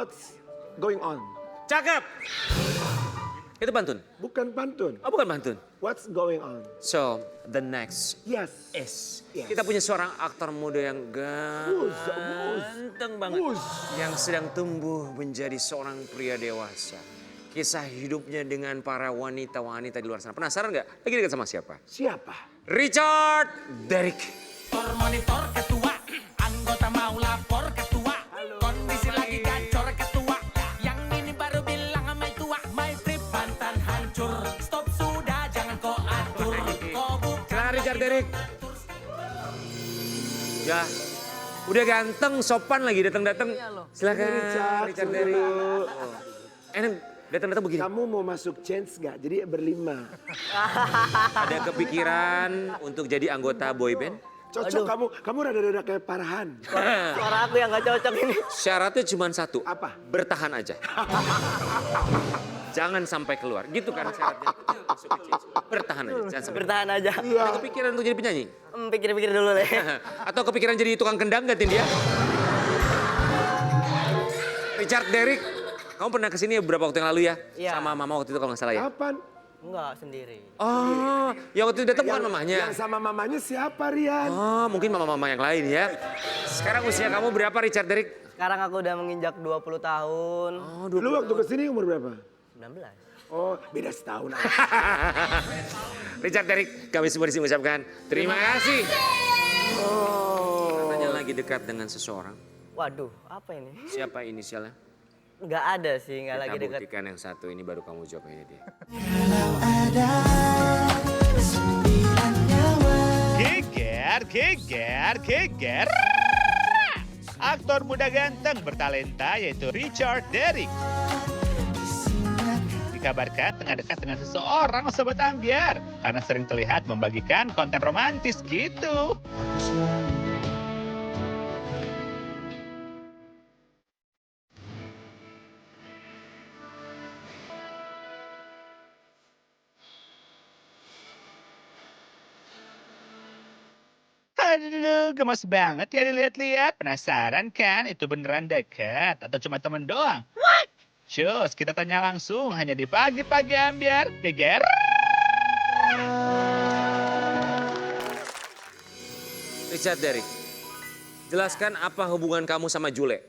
What's going on? Cakep. Itu pantun? Bukan pantun. Oh, bukan pantun. What's going on? So, the next Yes. is Yes. kita punya seorang aktor muda yang ganteng banget. Yang sedang tumbuh menjadi seorang pria dewasa. Kisah hidupnya dengan para wanita-wanita di luar sana. Penasaran nggak? Lagi dekat sama siapa? Siapa? Richard Derrick. Monitor ketua, anggota mau lapor ketua. Kondisi lagi gacor ketua. Yang ini baru bilang my tua, my trip mantan hancur. Stop sudah, jangan kau atur. Kau bukan Silakan Richard Derrick. Ya, udah ganteng, sopan lagi datang-datang. Silakan Richard Derrick. Enak datang-datang begini. Kamu mau masuk chance nggak? Jadi berlima. Ada kepikiran untuk jadi anggota boy band? Cocok kamu rada-rada kayak Farhan. Suara aku yang gak cocok ini. Syaratnya cuma satu. Apa? Bertahan aja. Jangan sampai keluar. Gitu kan syaratnya. Bertahan aja. Jangan sampai. Bertahan aja. Ada kepikiran untuk jadi penyanyi? Pikir-pikir dulu deh. Atau kepikiran jadi tukang kendang gantiin dia? Richard Derrick, kamu pernah kesini beberapa waktu yang lalu ya? Iya. Sama mama waktu itu kalau nggak salah ya? Kapan? Enggak, sendiri. Oh, yang waktu itu datang bukan mamanya? Yang sama mamanya siapa, Rian? Oh, mungkin mama-mama yang lain ya. Sekarang usia kamu berapa Richard Derrick? Sekarang aku udah menginjak 20 tahun. Oh, Lu waktu kesini umur berapa? 19. Oh, beda setahun. Richard Derrick, kami semua di sini mengucapkan terima kasih. Oh. Katanya lagi dekat dengan seseorang. Waduh, apa ini? Siapa inisialnya? Enggak ada sih, enggak lagi Kita dekat. buktikan yang satu ini baru kamu jawab ini dia. Geger, geger, geger. Aktor muda ganteng bertalenta yaitu Richard Derrick. Dikabarkan tengah dekat dengan seseorang sobat ambiar karena sering terlihat membagikan konten romantis gitu. Aduh, gemes banget ya dilihat-lihat. Penasaran kan itu beneran dekat atau cuma temen doang? Cus, kita tanya langsung hanya di pagi-pagi ambiar. Geger. Richard Derrick, jelaskan apa hubungan kamu sama Jule?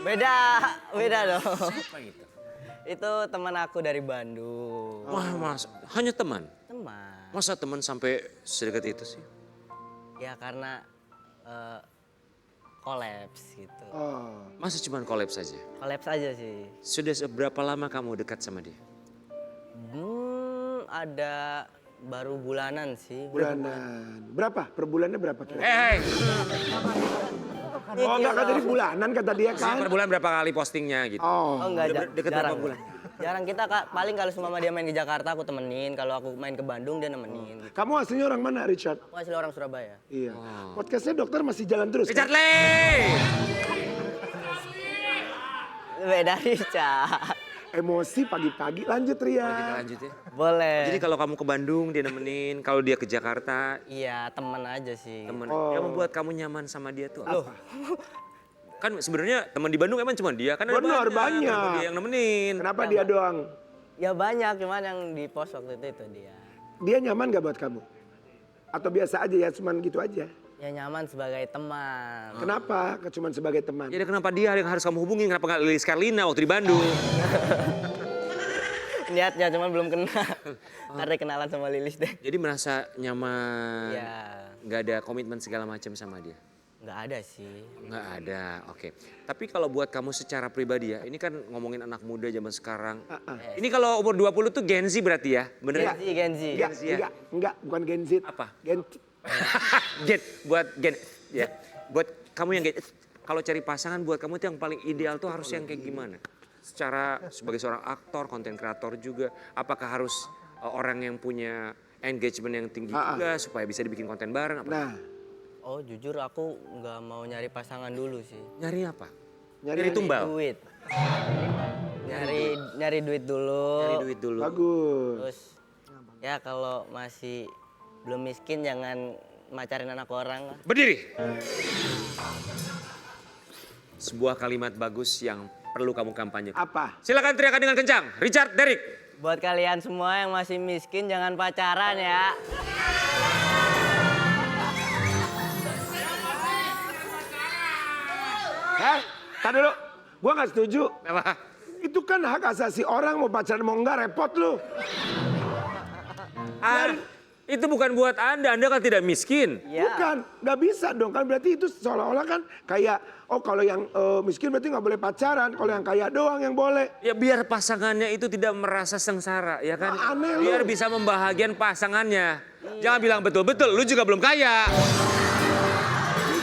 Beda dong. Apa itu? Itu teman aku dari Bandung. Wah, mas, hanya teman? Teman. Masa teman sampai sedekat itu sih? Ya karena kolaps gitu. Oh. Masa cuma collab saja? Kolaps aja sih. Sudah seberapa lama kamu dekat sama dia? Ada baru bulanan sih. Bulanan. Berapa? Per bulannya berapa? Hei, Oh, enggak kan jadi bulanan kata dia kan? per bulan berapa kali postingnya gitu? Oh. Oh enggak, Deket jarang. berapa bulan? Jarang kita Kak, paling kalau semua dia main ke Jakarta aku temenin, kalau aku main ke Bandung dia nemenin. Gitu. Kamu aslinya orang mana, Richard? Aku asli orang Surabaya. Iya. Podcastnya dokter masih jalan terus. Richard kan? Lee! Beda Richard. Emosi pagi-pagi. Lanjut, Kita Rian. lanjut ya. Boleh. Jadi kalau kamu ke Bandung dia nemenin, kalau dia ke Jakarta Iya temen aja sih. temen. Oh. Yang membuat kamu nyaman sama dia tuh Loh. apa? Kan sebenarnya teman di Bandung emang cuma dia kan ada Benar, banyak. banyak. Kenapa dia yang nemenin? Kenapa dia doang? Ya banyak, cuman yang di pos waktu itu dia. Dia nyaman gak buat kamu? Atau biasa aja ya, cuman gitu aja? Ya nyaman sebagai teman. Kenapa? Cuman sebagai teman. Jadi kenapa dia yang harus kamu hubungin? Kenapa nggak Lilis Karlina waktu di Bandung? Niatnya cuman belum kenal. Karena kenalan sama Lilis deh. Jadi merasa nyaman, Ya nggak ada komitmen segala macam sama dia? nggak ada sih. Nggak ada, oke. Tapi kalau buat kamu secara pribadi ya, ini kan ngomongin anak muda zaman sekarang. Ini kalau umur 20 tuh Gen Z berarti ya? Bener? Gen Z. Enggak, Gen Z ya? enggak, bukan Gen Z. Apa? Gen Gen, buat Gen, ya. Buat kamu yang Gen, kalau cari pasangan buat kamu itu yang paling ideal tuh harus yang kayak gimana? Secara sebagai seorang aktor, konten kreator juga, apakah harus orang yang punya engagement yang tinggi juga supaya bisa dibikin konten bareng? Apa? Nah, Oh jujur aku nggak mau nyari pasangan dulu sih. Nyari apa? nyari tumbal? Duit. Nyari duit dulu. Nyari duit dulu. bagus. Terus ya kalau masih belum miskin jangan macarin anak orang lah. Berdiri. sebuah kalimat bagus yang perlu kamu kampanyekan. Apa? Silakan teriakan dengan kencang. Richard Derrick. Buat kalian semua yang masih miskin jangan pacaran ya. Tadi dulu, gua nggak setuju. Apa? Itu kan hak asasi orang, mau pacaran mau enggak, repot lu. Itu bukan buat Anda kan tidak miskin. Ya. Bukan, nggak bisa dong kan, berarti itu seolah-olah kan kayak, oh kalau yang miskin berarti nggak boleh pacaran, kalau yang kaya doang yang boleh. Ya biar pasangannya itu tidak merasa sengsara, ya kan? Ah, aneh lu. Biar bisa membahagiakan pasangannya. Jangan bilang betul-betul, lu juga belum kaya.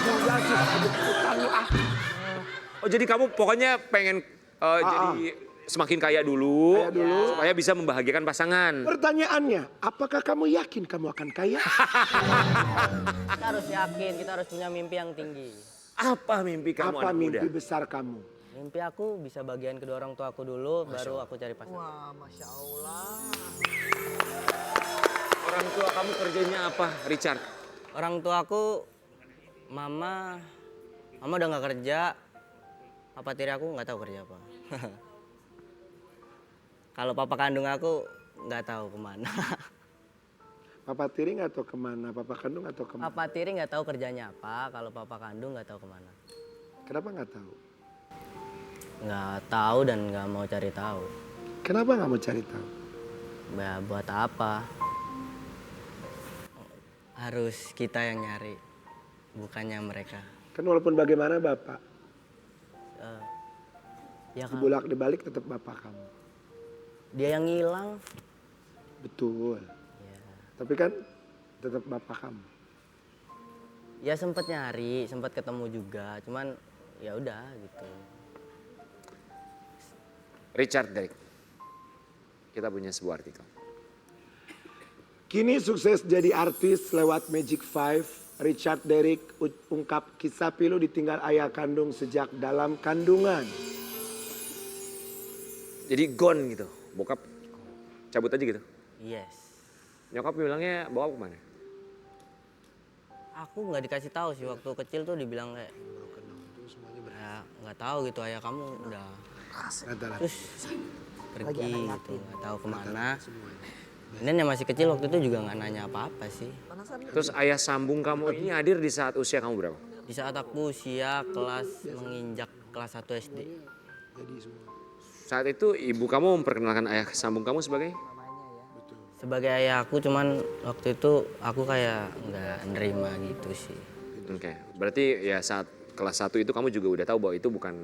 Juga sih, kebutuhan lu, ah. Oh jadi kamu pokoknya pengen jadi semakin kaya dulu, Kaya dulu. supaya bisa membahagiakan pasangan. Pertanyaannya, apakah kamu yakin kamu akan kaya? Kita harus yakin, kita harus punya mimpi yang tinggi. Apa mimpi kamu Apa anak muda? mimpi besar kamu? Mimpi aku bisa bagian kedua orang tua aku dulu, baru aku cari pasangan. Orang tua kamu kerjanya apa, Richard? Orang tua aku, mama udah nggak kerja. Papa tiri aku nggak tahu kerja apa. Kalau papa kandung aku nggak tahu kemana. Papa tiri nggak tahu kemana, papa kandung nggak tahu kemana. Papa tiri nggak tahu kerjanya apa. Kalau papa kandung nggak tahu kemana. Kenapa nggak tahu? Nggak tahu dan nggak mau cari tahu. Kenapa nggak mau cari tahu? Ya buat apa? Harus kita yang nyari, bukannya mereka. Kan walaupun bagaimana bapak, Ya kan, dibulak dibalik tetap bapak kamu. dia yang hilang. Betul. Ya. Tapi kan tetap bapak kamu. Ya sempet nyari, sempet ketemu juga, cuman ya udah gitu. Richard Derrick. Kita punya sebuah artikel. Kini sukses jadi artis lewat Magic 5. Richard Derrick ungkap kisah pilu ditinggal ayah kandung sejak dalam kandungan. Jadi gone gitu, bokap cabut aja gitu. Yes. Nyokap bilangnya bawa kemana? Aku nggak dikasih tahu sih waktu kecil tuh dibilang kayak ya nggak tahu gitu ayah kamu udah terus pergi gitu nggak tahu kemana. Dan yang masih kecil waktu itu juga nggak nanya apa-apa sih. Terus ayah sambung kamu ini hadir di saat usia kamu berapa? Di saat aku usia menginjak kelas 1 SD. Saat itu ibu kamu memperkenalkan ayah sambung kamu sebagai? Sebagai ayah aku cuman waktu itu aku kayak nggak nerima gitu sih. Oke, berarti ya saat kelas 1 itu kamu juga udah tahu bahwa itu bukan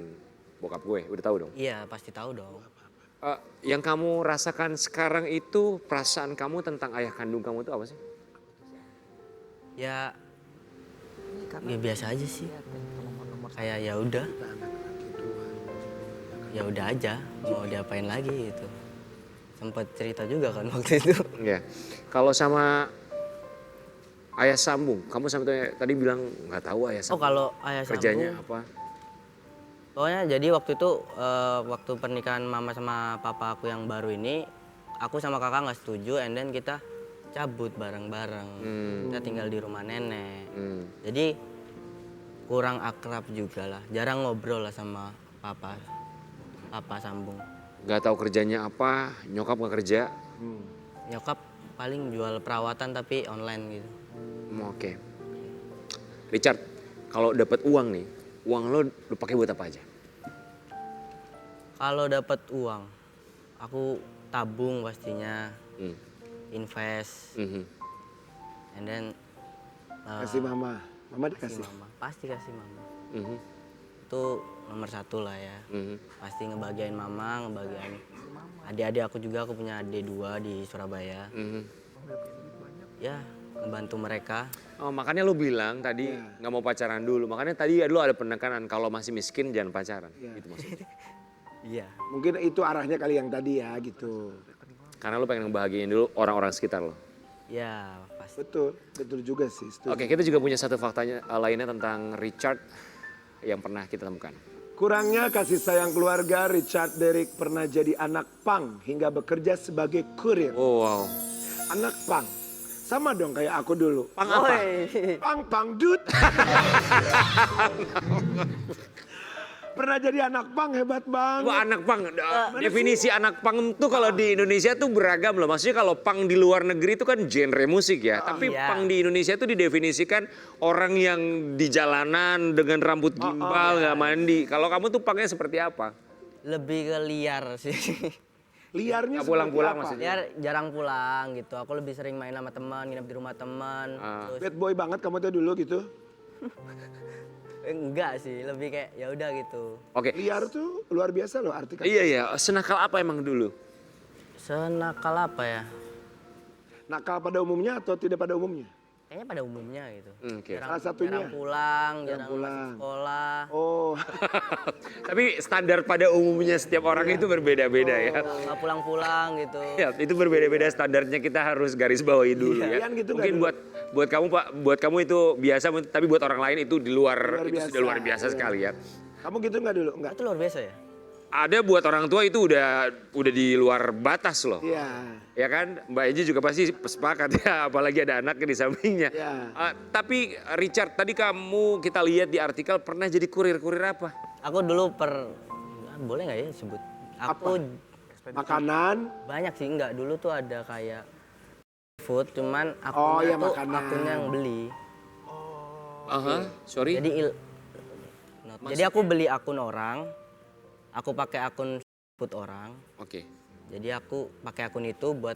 bokap gue, udah tahu dong? Iya pasti tahu dong. Yang kamu rasakan sekarang itu perasaan kamu tentang ayah kandung kamu itu apa sih? Ya biasa aja sih. Kayak ya udah aja mau diapain lagi gitu. Sempet cerita juga kan waktu itu. Ya, kalau sama ayah sambung, kamu sampai tadi bilang nggak tahu ayah Oh sambung. kalau ayah Kerjanya sambung, apa? pokoknya jadi waktu itu waktu pernikahan mama sama papa aku yang baru ini, aku sama kakak nggak setuju, and then kita cabut bareng-bareng. Kita tinggal di rumah nenek. Jadi kurang akrab juga lah, jarang ngobrol lah sama papa sambung. Nggak tahu kerjanya apa, nyokap nggak kerja. Nyokap paling jual perawatan tapi online gitu. Oke. Richard, kalau dapat uang nih, uang lo pakai buat apa aja? Kalau dapat uang, aku tabung pastinya, invest, Mhm. and then Kasih mama. Mama dikasih. mama. Pasti kasih mama. Mhm. Itu nomor satu lah ya. Mhm. Pasti ngebahagiain mama, ngebahagiain adik-adik aku juga. Aku punya adik 2 di Surabaya. Mhm. Ya, ngebantu mereka. Oh, makanya lo bilang tadi nggak mau pacaran dulu. Makanya tadi lo ada penekanan kalau masih miskin jangan pacaran. Gitu maksudnya. Iya. Mungkin itu arahnya kali yang tadi ya gitu. Karena lo pengen ngebahagiain dulu orang-orang sekitar lo. Ya, pasti. Betul juga sih. Setuju. Oke, kita juga punya satu faktanya lainnya tentang Richard yang pernah kita temukan. Kurangnya kasih sayang keluarga, Richard Derrick pernah jadi anak pang hingga bekerja sebagai kurir. Oh, wow. Anak pang. Sama dong kayak aku dulu. Pang apa? Pang dut. pernah jadi anak pang, hebat banget. Wah, anak pang, definisi anak pang itu kalau di Indonesia tuh beragam loh. Maksudnya kalau pang di luar negeri itu kan genre musik ya. Tapi Iya. pang di Indonesia itu didefinisikan orang yang di jalanan dengan rambut gimbal, nggak mandi. Kalau kamu tuh pangnya seperti apa? Lebih ke liar sih. Liarnya Nggak pulang-pulang seperti apa? maksudnya? Liar jarang pulang gitu. Aku lebih sering main sama teman, nginep di rumah teman. Terus Bad boy banget kamu tuh dulu gitu. enggak sih, lebih kayak ya udah gitu. Oke. Liar tuh luar biasa loh arti kata. Iya iya, senakal apa emang dulu? Senakal apa ya? Nakal pada umumnya atau tidak pada umumnya? Kayaknya pada umumnya gitu. Oke. Salah satunya? Jarang pulang, jarang pulang. masuk sekolah. Oh, Tapi standar pada umumnya setiap orang itu berbeda-beda ya. Nggak pulang-pulang gitu. Ya, itu berbeda-beda standarnya kita harus garis bawahi dulu ya. Kalian gitu nggak Mungkin dulu? buat kamu Pak, buat kamu itu biasa, tapi buat orang lain itu di luar, Luar itu biasa. sudah luar biasa Iya. sekali ya. kamu gitu nggak dulu? Nggak. Itu luar biasa ya? Ada buat orang tua itu udah di luar batas loh. Iya. Ya kan, Mbak Eji juga pasti sepakat ya, apalagi ada anaknya di sampingnya. Ya. Tapi Richard, tadi kita lihat di artikel pernah jadi kurir apa? Aku dulu boleh nggak ya sebut? Aku Makanan. banyak sih, enggak. Dulu tuh ada kayak food, cuman Oh, akunnya ya, tuh makanan. akunnya yang beli. Sorry. Jadi aku beli akun orang, aku pakai akun food orang. Oke. Jadi aku pakai akun itu buat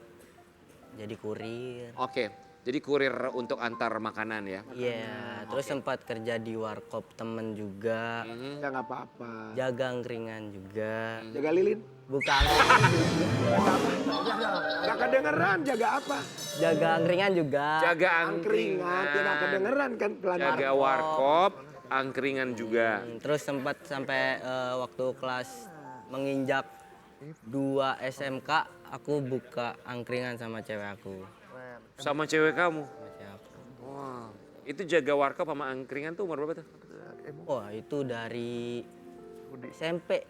jadi kurir. Oke. Jadi kurir untuk antar makanan ya. Iya, terus sempat kerja di warkop temen juga, Ya nggak apa-apa. jaga angkringan juga. Jaga lilin. Bukan, Nggak kedengeran jaga apa? jaga angkringan juga. Jaga Angkringan. Tidak kedengeran kan pelan. Jaga warkop, angkringan juga. Terus sempat sampai waktu kelas menginjak 2 SMK, aku buka angkringan sama cewek aku. Sama cewek kamu. Sama cewek aku. Wah, itu jaga warkop sama angkringan tuh umur berapa tuh? Wah, itu dari SMP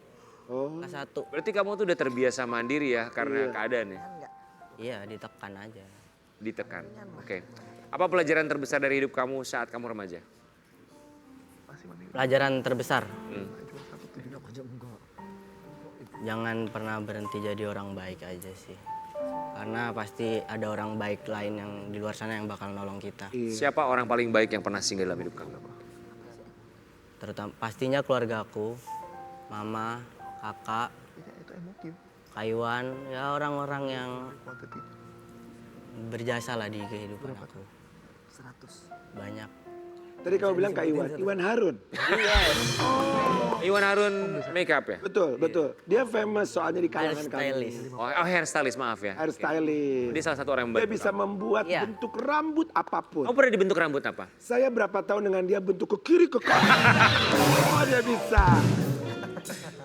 Oh. kelas 1. Berarti kamu tuh udah terbiasa mandiri ya karena keadaan ya? Iya, ditekan aja. Ditekan. Oke. Apa pelajaran terbesar dari hidup kamu saat kamu remaja? Pelajaran terbesar. Jangan pernah berhenti jadi orang baik aja sih. Karena pasti ada orang baik lain yang di luar sana yang bakal nolong kita. Siapa orang paling baik yang pernah singgah dalam hidup kamu? Terutama pastinya keluarga aku, mama, kakak, Kak Iwan, ya orang-orang yang berjasa lah di kehidupan aku. 100. Banyak. Tadi kamu bilang Kak Iwan. Iwan Harun. Iwan Harun makeup ya? Betul, betul. Dia famous soalnya di Hair kalangan kami. stylist. Oh, hairstylist, maaf ya. Hair stylist. Dia salah satu orang yang Dia baik. bisa membuat Iya. bentuk rambut apapun. Oh, pernah dibentuk rambut apa? Saya berapa tahun dengan dia bentuk ke kiri ke kanan. Oh, dia bisa.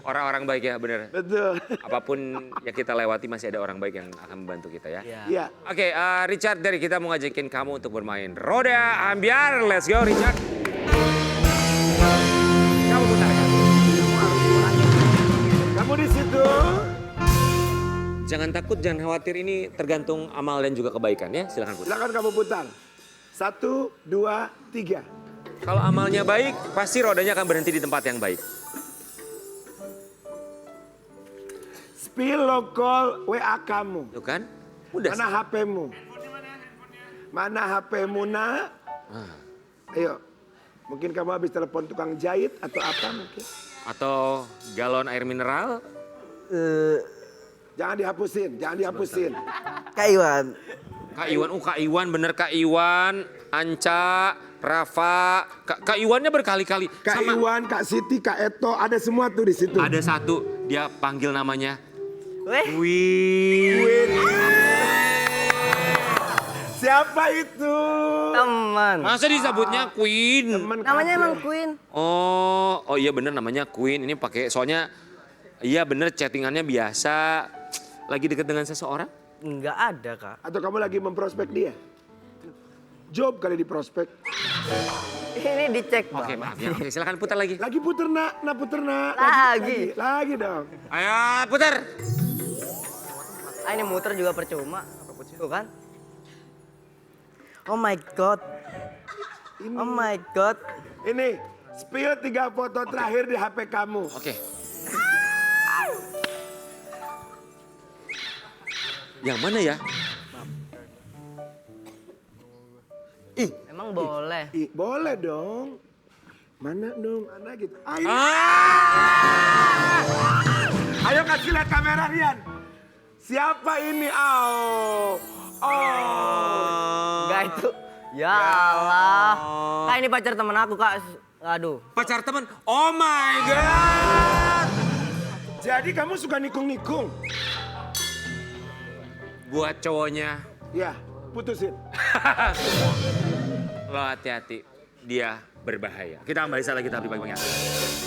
Orang-orang baik ya, bener. Betul. Apapun yang kita lewati masih ada orang baik yang akan membantu kita ya. Ya. Iya. Oke, Richard, dari kita mau ngajakin kamu untuk bermain roda ambiar. Let's go, Richard. Kamu putar ya. Kamu di situ. Jangan takut, jangan khawatir. Ini tergantung amal dan juga kebaikan ya. Silakan putar. Silakan kamu putar. 1, 2, 3. Kalau amalnya baik, pasti rodanya akan berhenti di tempat yang baik. Spill lokal WA kamu. Tuh kan? Udah. Mana HP-mu? Mana HP-mu, nak? Ayo. Mungkin kamu habis telepon tukang jahit atau apa mungkin. Atau galon air mineral. Jangan dihapusin, jangan dihapusin. Kak Iwan. Kak Iwan, Kak Iwan, bener Kak Iwan. Anca, Rafa. Kak Iwannya berkali-kali. Kak Iwan, Kak Siti, Kak Eto, ada semua tuh di situ. Ada satu, dia panggil namanya. Weh, Wih. Siapa itu? teman. Masa disebutnya Queen? Temen Namanya kakek. emang Queen. Oh iya bener namanya Queen. Ini pakai soalnya iya bener chattingannya biasa. Lagi deket dengan seseorang? Enggak ada, Kak. Atau kamu lagi memprospek dia? Job kali di prospek. Ini dicek, Bang. Oke maaf ya. Oke, silakan putar lagi. Lagi puter nak puter nak. Lagi. Lagi dong. Ayo putar. Ah, ini muter juga percuma. Tuh kan? Oh my god. Ini. Oh my god. Ini Spill 3 foto terakhir di HP kamu. Oke. Yang mana ya? Emang boleh. Boleh dong. Mana dong? Mana gitu. Ayo. Ayo kasih lihat kamera Rian. Siapa ini? Oh. Enggak itu. Ya Allah. Kak ini pacar temen aku kak. Aduh. Pacar teman. Oh my god. Jadi kamu suka nikung-nikung? Buat cowoknya, Ya, putusin. lo hati-hati. Dia berbahaya. Kita kembali lagi kita beli pagi-pagi.